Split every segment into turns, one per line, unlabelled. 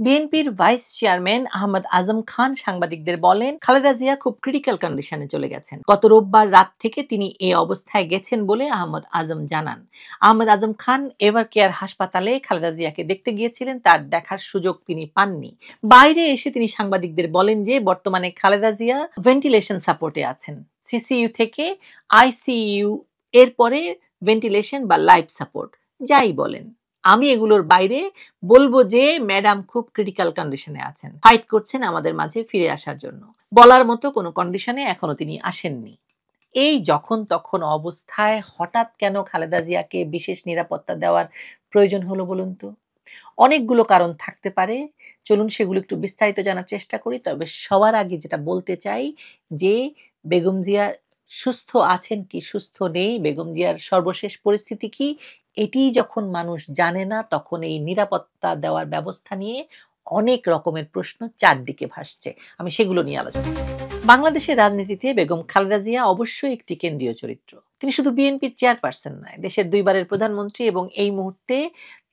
বিএনপির vice chairman Ahmad Azam Khan সাংবাদিকদের বলেন, খালেদা জিয়া খুব ক্রিটিক্যাল কন্ডিশনে চলে গেছেন। গত রোববার রাত থেকে তিনি এই অবস্থায় গেছেন বলে আহমদ আজম জানান। আহমদ আজম খান এভার কেয়ার হাসপাতালে খালেদা জিয়াকে দেখতে গিয়েছিলেন, তার দেখার সুযোগ তিনি পাননি। বাইরে এসে তিনি সাংবাদিকদের বলেন যে বর্তমানে খালেদা জিয়া ভেন্টিলেশন সাপোর্টে আছেন, সিসিইউ থেকে আইসিইউ, এরপরে ভেন্টিলেশন বা লাইফ সাপোর্ট, যাই বলেন। আমি এগুলোর বাইরে বলবো যে ম্যাডাম খুব ক্রিটিক্যাল কন্ডিশনে আছেন, ফাইট করছেন আমাদের মাঝে ফিরে আসার জন্য। বলার মতো কোনো কন্ডিশনে এখনো তিনি আসেননি। এই যখন তখন অবস্থায় হঠাৎ কেন খালেদা জিয়াকে বিশেষ নিরাপত্তা দেওয়ার প্রয়োজন হলো বলুন তো? অনেকগুলো কারণ থাকতে পারে, চলুন সেগুলো একটু বিস্তারিত জানার চেষ্টা করি। তবে সবার আগে যেটা বলতে চাই যে বেগম জিয়া সুস্থ আছেন কি সুস্থ নেই, বেগম জিয়ার সর্বশেষ পরিস্থিতি কি, এটি যখন মানুষ জানে না, তখন এই নিরাপত্তা দেওয়ার ব্যবস্থা নিয়ে অনেক রকমের প্রশ্ন চারদিকে ভাসছে। আমি সেগুলো নিয়ে আলোচনা করব। বাংলাদেশের রাজনীতিতে বেগম খালেদা জিয়া অবশ্যই একটি কেন্দ্রীয় চরিত্র। তিনি শুধু বিএনপির চেয়ারপারসন নয়, দেশের দুইবারের প্রধানমন্ত্রী, এবং এই মুহূর্তে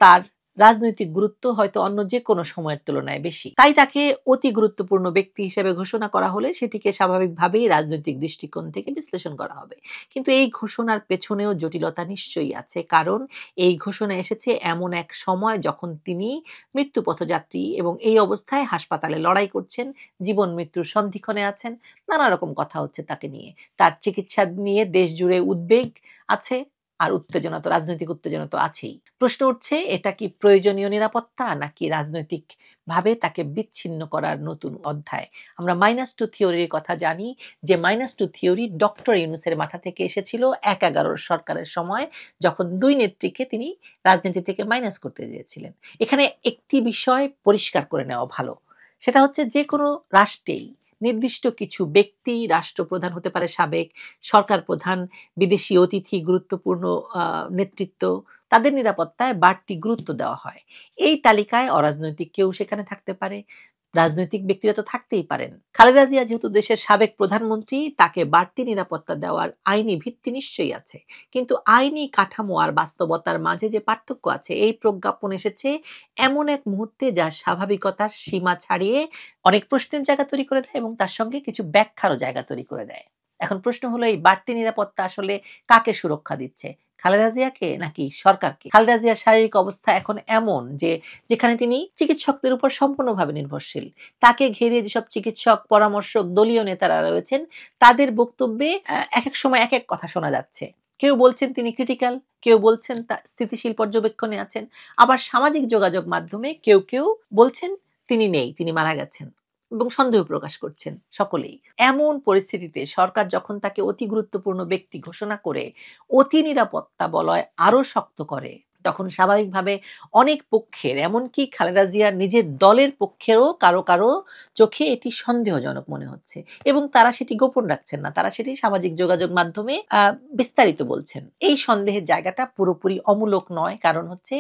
তার রাজনৈতিক গুরুত্ব হয়তো অন্য যে কোনো সময়ের তুলনায় বেশি। তাই তাকে অতি গুরুত্বপূর্ণ ব্যক্তি হিসেবে ঘোষণা করা হলে সেটিকে স্বাভাবিকভাবেই রাজনৈতিক দৃষ্টিকোণ থেকে বিশ্লেষণ করা হবে। কিন্তু এই ঘোষণার পেছনেও জটিলতা নিশ্চয়ই আছে, কারণ এই ঘোষণা এসেছে এমন এক সময় যখন তিনি মৃত্যু পথযাত্রী এবং এই অবস্থায় হাসপাতালে লড়াই করছেন, জীবন মৃত্যুর সন্ধিক্ষণে আছেন। নানা রকম কথা হচ্ছে তাকে নিয়ে, তার চিকিৎসা নিয়ে দেশ জুড়ে উদ্বেগ আছে, আর উত্তেজনা তো, রাজনৈতিক উত্তেজনা তো আছেই। প্রশ্ন উঠছে, এটা কি প্রয়োজনীয় নিরাপত্তা, নাকি রাজনৈতিক ভাবে তাকে বিচ্ছিন্ন করার নতুন অধ্যায়? আমরা -2 থিওরির কথা জানি, যে -2 থিওরি ডক্টর ইউনূসের মাথা থেকে এসেছিল ১/১১ সরকারের সময়, যখন দুই নেত্রীকে তিনি রাজনীতি থেকে মাইনাস করতে চেয়েছিলেন। এখানে একটি বিষয় পরিষ্কার করে নেওয়া ভালো, সেটা হচ্ছে যে কোনো রাষ্ট্রেই নির্দিষ্ট কিছু ব্যক্তি, রাষ্ট্রপ্রধান হতে পারে সাবেক, সরকার প্রধান, বিদেশি অতিথি, গুরুত্বপূর্ণ নেতৃত্ব, তাদের নিরাপত্তায় বাড়তি গুরুত্ব দেওয়া হয়। এই তালিকায় অরাজনৈতিক কেউ সেখানে থাকতে পারে, রাজনৈতিক ব্যক্তিরা তো থাকতেই পারেন। খালেদা জিয়া যেহেতু দেশের সাবেক প্রধানমন্ত্রী, তাকে বাড়তি নিরাপত্তা দেওয়ার আইনি ভিত্তি নিশ্চয়ই আছে, কিন্তু আইনি কাঠামো আর বাস্তবতার মাঝে যে পার্থক্য আছে, এই প্রজ্ঞাপন এসেছে এমন এক মুহূর্তে যা স্বাভাবিকতার সীমা ছাড়িয়ে অনেক প্রশ্নের জায়গা তৈরি করে দেয় এবং তার সঙ্গে কিছু ব্যাখ্যারও জায়গা তৈরি করে দেয়। এখন প্রশ্ন হলো, এই বাড়তি নিরাপত্তা আসলে কাকে সুরক্ষা দিচ্ছে, খালেদা জিয়াকে নাকি সরকারকে? খালেদা জিয়ার শারীরিক অবস্থা এখন এমন যে যেখানে তিনি চিকিৎসকদের উপর সম্পূর্ণভাবে নির্ভরশীল। তাকে ঘিরে যেসব চিকিৎসক, পরামর্শক, দলীয় নেতারা রয়েছেন, তাদের বক্তব্যে এক এক সময় এক এক কথা শোনা যাচ্ছে। কেউ বলছেন তিনি ক্রিটিক্যাল, কেউ বলছেন স্থিতিশীল পর্যবেক্ষণে আছেন, আবার সামাজিক যোগাযোগ মাধ্যমে কেউ কেউ বলছেন তিনি নেই, তিনি মারা গেছেন, এবং সন্দেহ প্রকাশ করছেন সকলেই। এমন পরিস্থিতিতে সরকার যখন তাকে অতি গুরুত্বপূর্ণ ব্যক্তি ঘোষণা করে অতি নিরাপত্তা বলয় আরো শক্ত করে, তখন স্বাভাবিকভাবে অনেক পক্ষের, এমনকি খালেদা জিয়ার নিজের দলের পক্ষেরও কারো কারো চোখে এটি সন্দেহজনক মনে হচ্ছে, এবং তারা সেটি গোপন রাখছেন না, তারা সেটি সামাজিক যোগাযোগ মাধ্যমে বিস্তারিত বলছেন। এই সন্দেহের জায়গাটা পুরোপুরি অমূলক নয়, কারণ হচ্ছে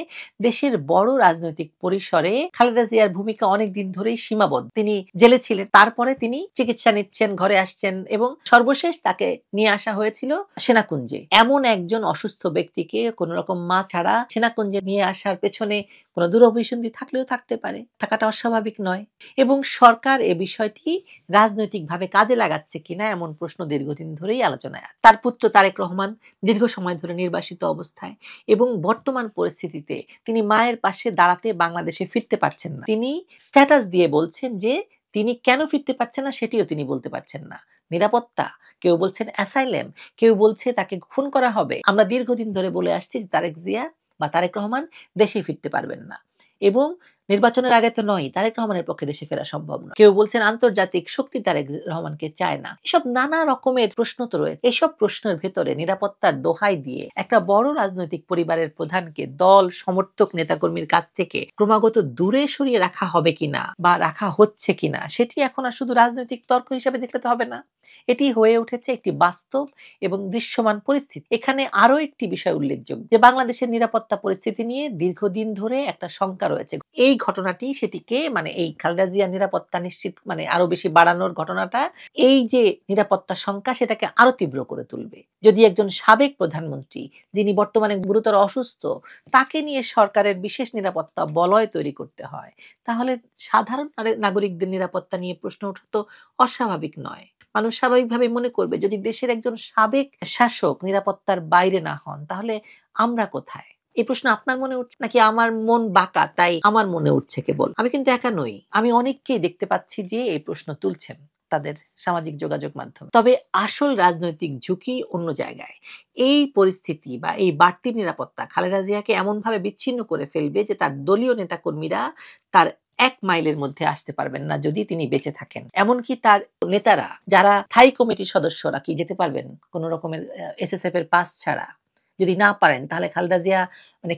দেশের বড় রাজনৈতিক পরিসরে খালেদা জিয়ার ভূমিকা অনেক দিন ধরেই সীমাবদ্ধ। তিনি জেলে ছিলেন, তারপরে তিনি চিকিৎসা নিচ্ছেন, ঘরে আসছেন, এবং সর্বশেষ তাকে নিয়ে আসা হয়েছিল সেনাকুঞ্জে। এমন একজন অসুস্থ ব্যক্তিকে কোন রকম মা ছাড়া সেনাকুঞ্জে নিয়ে আসার পেছনে কোন দুরভিসন্ধি থাকলেও থাকতে পারে, থাকাটা অস্বাভাবিক নয়। এবং সরকার এ বিষয়টি রাজনৈতিকভাবে কাজে লাগাচ্ছে কিনা, এমন প্রশ্ন দীর্ঘদিন ধরেই আলোচনায় আছে। তার পুত্র তারেক রহমান দীর্ঘ সময় ধরে নির্বাসিত অবস্থায়, এবং বর্তমান পরিস্থিতিতে তিনি মায়ের পাশে দাঁড়াতে বাংলাদেশে ফিরতে পারছেন না। তিনি স্ট্যাটাস দিয়ে বলছেন যে তিনি কেন ফিরতে পারছেন না সেটিও তিনি বলতে পারছেন না। নিরাপত্তা, কেউ বলছেন অ্যাসাইলেম, কেউ বলছে তাকে খুন করা হবে। আমরা দীর্ঘদিন ধরে বলে আসছি যে তারেক জিয়া বা তারেক রহমান দেশে ফিরতে পারবেন না, এবং নির্বাচনের আগে তো নয়, তারেক রহমানের পক্ষে দেশে ফেরা সম্ভব নয়। কেউ বলছেন আন্তর্জাতিক শক্তি তারেক রহমানকে চায় না। এসব নানা রকমের প্রশ্ন তো রয়েছে। এসব প্রশ্নের ভেতরে নিরাপত্তার দোহাই দিয়ে একটা বড় রাজনৈতিক পরিবারের প্রধানকে দল সমর্থক নেতাকর্মীর কাছ থেকে ক্রমাগত দূরে সরিয়ে রাখা হবে কিনা বা রাখা হচ্ছে কিনা, সেটি এখন আর শুধু রাজনৈতিক তর্ক হিসেবে দেখলে তো হবে না। এটি হয়ে উঠেছে একটি বাস্তব এবং দৃশ্যমান পরিস্থিতি। এখানে আরো একটি বিষয় উল্লেখযোগ্য যে বাংলাদেশের নিরাপত্তা পরিস্থিতি নিয়ে দীর্ঘদিন ধরে একটা শঙ্কা রয়েছে। এই ঘটনাটি সেটিকে এই খালেদা জিয়া নিরাপত্তা নিশ্চিত আরো বেশি বাড়ানোর ঘটনাটা এই যে নিরাপত্তা শঙ্কা সেটাকে আরো তীব্র করে তুলবে। যদি একজন সাবেক প্রধানমন্ত্রী যিনি বর্তমানে গুরুতর অসুস্থ তাকে নিয়ে সরকারের বিশেষ নিরাপত্তা বলয় তৈরি করতে হয়, তাহলে সাধারণ নাগরিকদের নিরাপত্তা নিয়ে প্রশ্ন ওঠা তো অস্বাভাবিক নয়। মানুষ স্বাভাবিকভাবে মনে করবে যদি দেশের একজন সাবেক শাসক নিরাপত্তার বাইরে না হন তাহলে আমরা কোথায়? এই প্রশ্ন আপনার মনে উঠছে নাকি আমার মন বাঁকা তাই আমার মনে উঠছে কেবল? আমি কিন্তু একা নই, আমি অনেককেই দেখতে পাচ্ছি যে এই প্রশ্ন তুলছেন তাদের সামাজিক যোগাযোগ মাধ্যমে। তবে আসল রাজনৈতিক ঝুঁকি অন্য জায়গায়। এই পরিস্থিতি বা এই বাড়তি নিরাপত্তা খালেদা জিয়াকে এমনভাবে বিচ্ছিন্ন করে ফেলবে যে তার দলীয় নেতাকর্মীরা তার 1 মাইলের মধ্যে আসতে পারবেন না যদি তিনি বেঁচে থাকেন। এমনকি তার নেতারা যারা স্থায়ী কমিটির সদস্যরা কি যেতে পারবেন কোন রকমের এসএসএফ এর পাস ছাড়া? যদি না পারেন তাহলে খালেদা জিয়া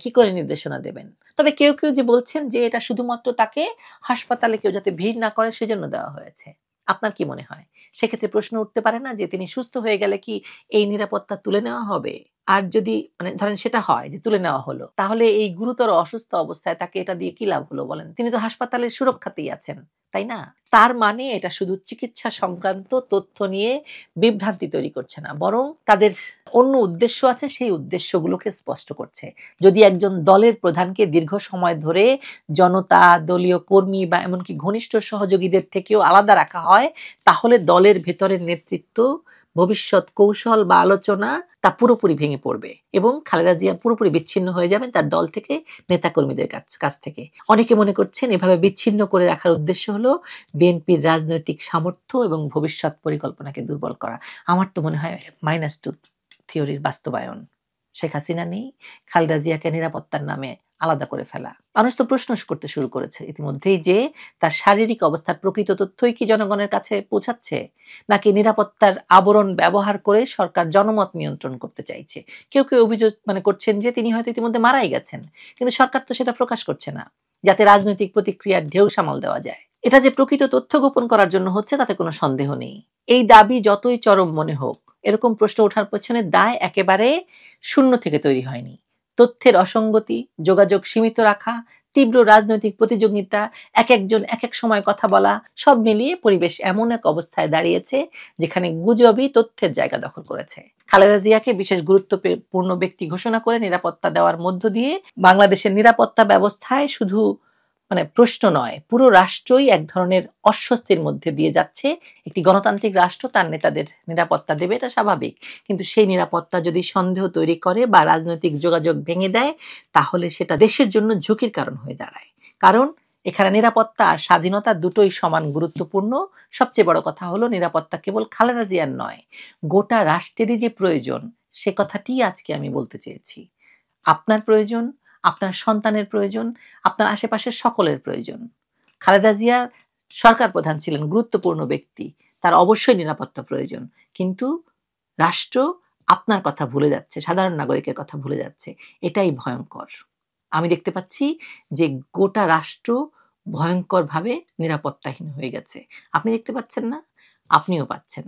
কি করে নির্দেশনা দেবেন? তবে কেউ যে বলছেন যে এটা শুধুমাত্র তাকে হাসপাতালে কেউ যাতে ভিড় না করে সেজন্য দেওয়া হয়েছে। আপনার কি মনে হয়? সেক্ষেত্রে প্রশ্ন উঠতে পারে না যে তিনি সুস্থ হয়ে গেলে কি এই নিরাপত্তা তুলে নেওয়া হবে? আর যদি ধরেন সেটা হয় যে তুলে নেওয়া হলো, তাহলে এই গুরুতর অসুস্থ অবস্থায় তাকে এটা দিয়ে কি লাভ হলো বলেন? তিনি তো হাসপাতালের সুরক্ষাতেই আছেন, তাই না? তার মানে এটা শুধু চিকিৎসা সংক্রান্ত তথ্য নিয়ে বিভ্রান্তি তৈরি করছে না, বরং তাদের অন্য উদ্দেশ্য আছে, সেই উদ্দেশ্যগুলোকে স্পষ্ট করছে। যদি একজন দলের প্রধানকে দীর্ঘ সময় ধরে জনতা, দলীয় কর্মী বা এমনকি ঘনিষ্ঠ সহযোগীদের থেকেও আলাদা রাখা হয়, তাহলে দলের ভেতরের নেতৃত্ব, ভবিষ্যৎ কৌশল বা আলোচনা তা পুরোপুরি ভেঙে পড়বে এবং খালেদা জিয়া পুরোপুরি বিচ্ছিন্ন হয়ে যাবেন তার দল থেকে, নেতাকর্মীদের কাছ থেকে। অনেকে মনে করছেন এভাবে বিচ্ছিন্ন করে রাখার উদ্দেশ্য হলো বিএনপির রাজনৈতিক সামর্থ্য এবং ভবিষ্যৎ পরিকল্পনাকে দুর্বল করা। আমার তো মনে হয় -2 থিওরির বাস্তবায়ন। শেখ হাসিনা নেই, খালেদা জিয়াকে নিরাপত্তার নামে আলাদা করে ফেলা। মানুষ তো প্রশ্ন করতে শুরু করেছে ইতিমধ্যেই যে তার শারীরিক অবস্থার প্রকৃত তথ্যই কি জনগণের কাছে পৌঁছাচ্ছে, নাকি নিরাপত্তার আবরণ ব্যবহার করে সরকার জনমত নিয়ন্ত্রণ করতে চাইছে। কেউ অভিযোগ করছেন যে তিনি হয়তো ইতিমধ্যে মারাই গেছেন, কিন্তু সরকার তো সেটা প্রকাশ করছে না যাতে রাজনৈতিক প্রতিক্রিয়ার ঢেউ সামাল দেওয়া যায়। এটা যে প্রকৃত তথ্য গোপন করার জন্য হচ্ছে তাতে কোনো সন্দেহ নেই। এই দাবি যতই চরম মনে হোক, এরকম প্রশ্ন ওঠার পেছনে দায় একেবারে শূন্য থেকে তৈরি হয়নি। তথ্যের অসঙ্গতি, যোগাযোগ সীমিত রাখা, তীব্র রাজনৈতিক প্রতিযোগিতা, একজন এক সময় কথা বলা, সব মিলিয়ে পরিবেশ এমন এক অবস্থায় দাঁড়িয়েছে যেখানে গুজবই তথ্যের জায়গা দখল করেছে। খালেদা জিয়াকে বিশেষ গুরুত্বপূর্ণ ব্যক্তি ঘোষণা করে নিরাপত্তা দেওয়ার মধ্য দিয়ে বাংলাদেশের নিরাপত্তা ব্যবস্থায় শুধু প্রশ্ন নয়, পুরো রাষ্ট্রই এক ধরনের অস্বস্তির মধ্যে দিয়ে যাচ্ছে। একটি গণতান্ত্রিক রাষ্ট্র তার নেতাদের নিরাপত্তা দেবে, এটা স্বাভাবিক, কিন্তু সেই নিরাপত্তা যদি সন্দেহ তৈরি করে বা রাজনৈতিক যোগাযোগ ভেঙে দেয় তাহলে সেটা দেশের জন্য ঝুঁকির কারণ হয়ে দাঁড়ায়। কারণ এখানে নিরাপত্তা আর স্বাধীনতা দুটোই সমান গুরুত্বপূর্ণ। সবচেয়ে বড় কথা হলো নিরাপত্তা কেবল খালেদা জিয়ার নয়, গোটা রাষ্ট্রেরই যে প্রয়োজন সে কথাটি আজকে আমি বলতে চেয়েছি। আপনার প্রয়োজন, আপনার সন্তানের প্রয়োজন, আপনার আশেপাশের সকলের প্রয়োজন। খালেদা জিয়া সরকার প্রধান ছিলেন, গুরুত্বপূর্ণ ব্যক্তি, তার অবশ্যই নিরাপত্তা প্রয়োজন, কিন্তু রাষ্ট্র আপনার কথা ভুলে যাচ্ছে, সাধারণ নাগরিকের কথা ভুলে যাচ্ছে। এটাই ভয়ঙ্কর। আমি দেখতে পাচ্ছি যে গোটা রাষ্ট্র ভয়ঙ্করভাবে নিরাপত্তাহীন হয়ে গেছে। আপনি দেখতে পাচ্ছেন না? আপনিও পাচ্ছেন।